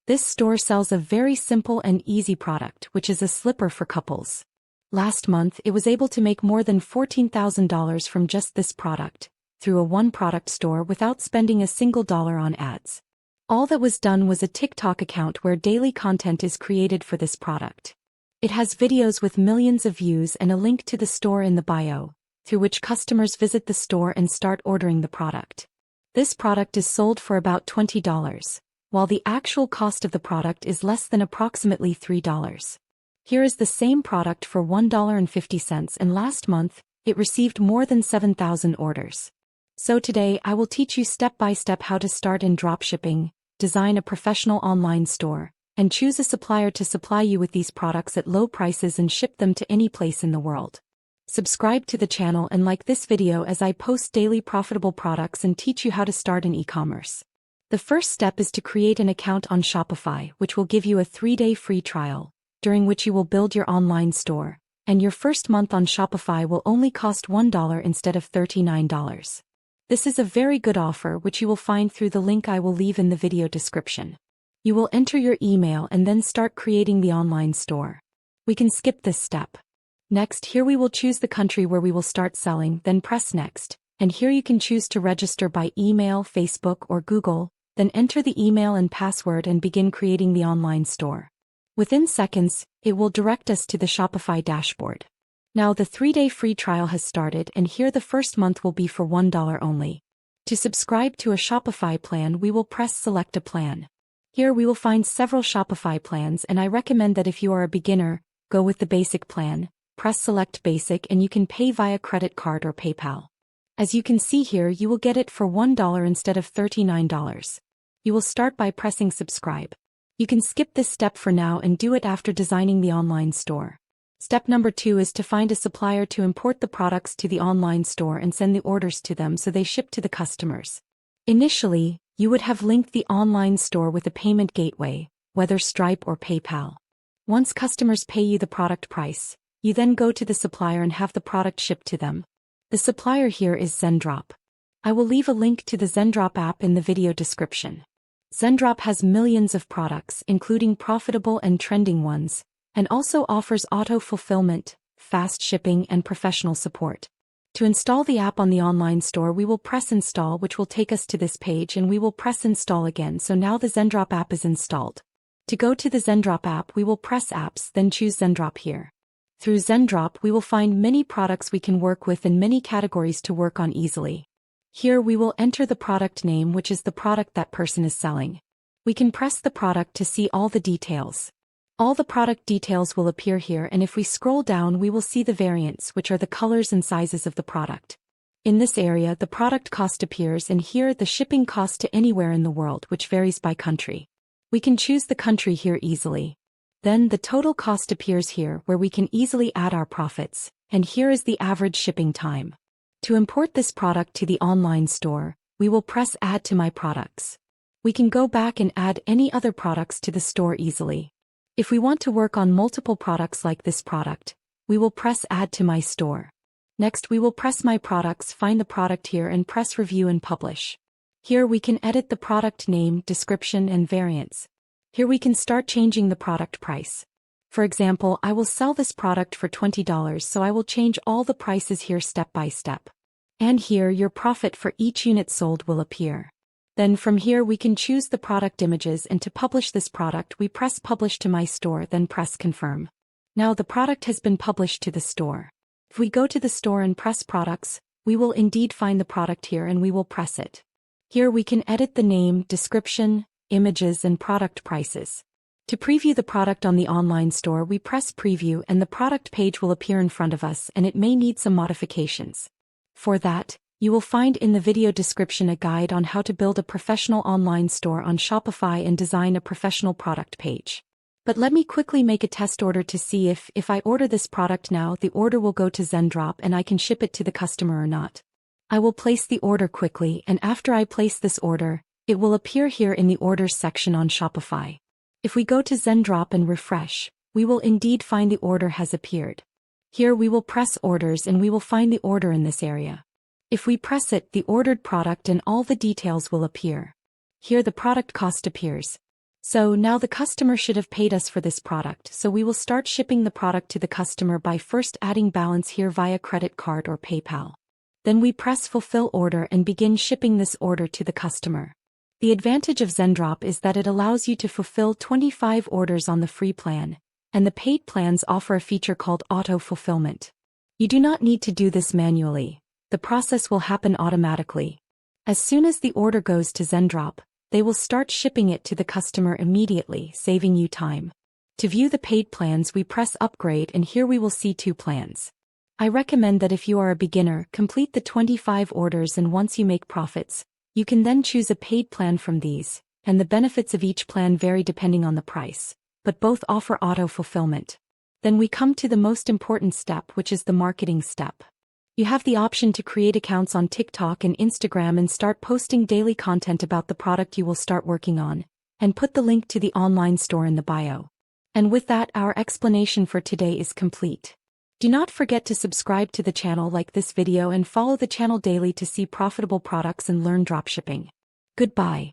This store sells a very simple and easy product, which is a slipper for couples. Last month, it was able to make more than $14,000 from just this product, through a one-product store without spending a single dollar on ads. All that was done was a TikTok account where daily content is created for this product. It has videos with millions of views and a link to the store in the bio, through which customers visit the store and start ordering the product. This product is sold for about $20, while the actual cost of the product is less than approximately $3. Here is the same product for $1.50, and last month, it received more than 7,000 orders. So today I will teach you step by step how to start in dropshipping, design a professional online store, and choose a supplier to supply you with these products at low prices and ship them to any place in the world. Subscribe to the channel and like this video as I post daily profitable products and teach you how to start in e-commerce. The first step is to create an account on Shopify, which will give you a 3-day free trial, during which you will build your online store, and your first month on Shopify will only cost $1 instead of $39. This is a very good offer which you will find through the link I will leave in the video description. You will enter your email and then start creating the online store. We can skip this step. Next, here we will choose the country where we will start selling, then press next, and here you can choose to register by email, Facebook, or Google, then enter the email and password and begin creating the online store. Within seconds, it will direct us to the Shopify dashboard. Now the 3-day free trial has started, and here the first month will be for $1 only. To subscribe to a Shopify plan, we will press select a plan. Here we will find several Shopify plans, and I recommend that if you are a beginner, go with the basic plan, press select basic, and you can pay via credit card or PayPal. As you can see here, you will get it for $1 instead of $39. You will start by pressing subscribe. You can skip this step for now and do it after designing the online store. Step number 2 is to find a supplier to import the products to the online store and send the orders to them so they ship to the customers. Initially, you would have linked the online store with a payment gateway, whether Stripe or PayPal. Once customers pay you the product price, you then go to the supplier and have the product shipped to them. The supplier here is Zendrop. I will leave a link to the Zendrop app in the video description. Zendrop has millions of products, including profitable and trending ones, and also offers auto-fulfillment, fast shipping, and professional support. To install the app on the online store, we will press install, which will take us to this page, and we will press install again, so now the Zendrop app is installed. To go to the Zendrop app, we will press apps, then choose Zendrop here. Through Zendrop, we will find many products we can work with and many categories to work on easily. Here we will enter the product name, which is the product that person is selling. We can press the product to see all the details. All the product details will appear here, and if we scroll down we will see the variants, which are the colors and sizes of the product. In this area the product cost appears, and here the shipping cost to anywhere in the world, which varies by country. We can choose the country here easily. Then the total cost appears here, where we can easily add our profits, and here is the average shipping time. To import this product to the online store, we will press Add to My Products. We can go back and add any other products to the store easily. If we want to work on multiple products like this product, we will press Add to My Store. Next we will press My Products, find the product here, and press Review and Publish. Here we can edit the product name, description, and variants. Here we can start changing the product price. For example, I will sell this product for $20, so I will change all the prices here step by step. And here your profit for each unit sold will appear. Then from here we can choose the product images, and to publish this product we press Publish to My Store, then press Confirm. Now the product has been published to the store. If we go to the store and press Products, we will indeed find the product here, and we will press it. Here we can edit the name, description, images, and product prices. To preview the product on the online store, we press Preview, and the product page will appear in front of us, and it may need some modifications. For that, you will find in the video description a guide on how to build a professional online store on Shopify and design a professional product page. But let me quickly make a test order to see if I order this product now, the order will go to Zendrop and I can ship it to the customer or not. I will place the order quickly, and after I place this order, it will appear here in the Orders section on Shopify. If we go to Zendrop and refresh, we will indeed find the order has appeared. Here we will press Orders and we will find the order in this area. If we press it, the ordered product and all the details will appear. Here the product cost appears. So now the customer should have paid us for this product, so we will start shipping the product to the customer by first adding balance here via credit card or PayPal. Then we press fulfill order and begin shipping this order to the customer. The advantage of Zendrop is that it allows you to fulfill 25 orders on the free plan, and the paid plans offer a feature called auto fulfillment. You do not need to do this manually. The process will happen automatically. As soon as the order goes to Zendrop, they will start shipping it to the customer immediately, saving you time. To view the paid plans, we press upgrade, and here we will see 2 plans. I recommend that if you are a beginner, complete the 25 orders, and once you make profits, you can then choose a paid plan from these, and the benefits of each plan vary depending on the price, but both offer auto fulfillment. Then we come to the most important step, which is the marketing step. You have the option to create accounts on TikTok and Instagram and start posting daily content about the product you will start working on, and put the link to the online store in the bio. And with that, our explanation for today is complete. Do not forget to subscribe to the channel, like this video, and follow the channel daily to see profitable products and learn dropshipping. Goodbye.